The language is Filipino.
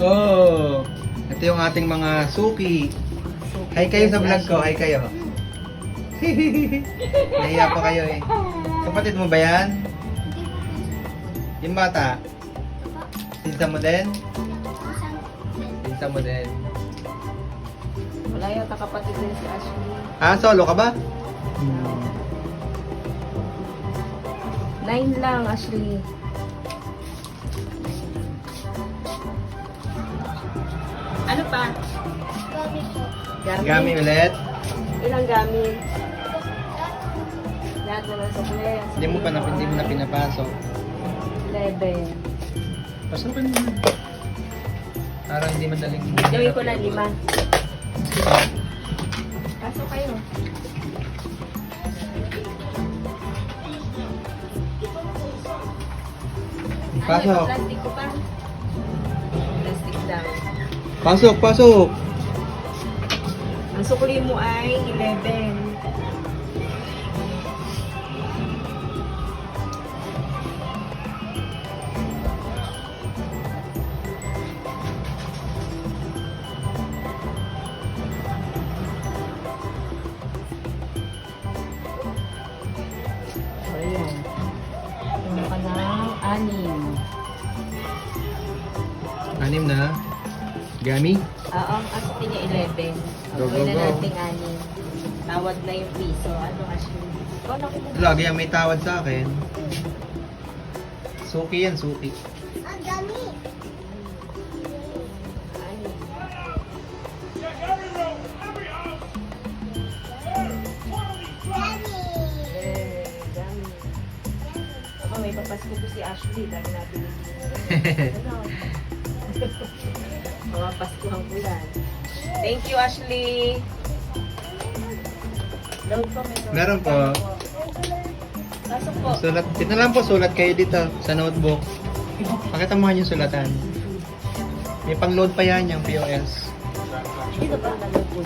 Oh, ito yung ating mga suki. Hi kayo sa vlog ko, hi kayo. Nahiya pa kayo eh. Kapatid mo ba yan? Yung bata? Pinsa mo din? Pinsa mo din. Wala yata kapatid din si Ashley. Ah, solo ka ba? 9 lang, Ashley. Ano pa? Gami. Gami ulit. Ilang gami? Lahat na lang sa kulay. Hindi mo na pinapasok. 11. Pasukin mo na. Parang hindi madaling. Gawin ko na 5. Pasok kayo. Pasok. Plastic ko pa. Plastic daw. Pasok, pasok. Ang sukli mo ay 11. So, ayan. Ano ka ng 6. 6 na. Gami? Oo, ang sukli niya 11. Go, go, Gawin na go. natin 6. Tawad na yung piso. Ano, Ashley? Ikaw na kung Lagi yan may tawad sa akin. Suki yan, suki. May papasko po si Ashley dahil natin mga Paskuhang bulan. Thank you, Ashley. Load po, Meron po. Pasok po. Sulat. Dito lang po, sulat kayo dito sa notebook. Pakita mo nga yung sulatan. May pang-load pa yan yung POS. Dito pa lang po.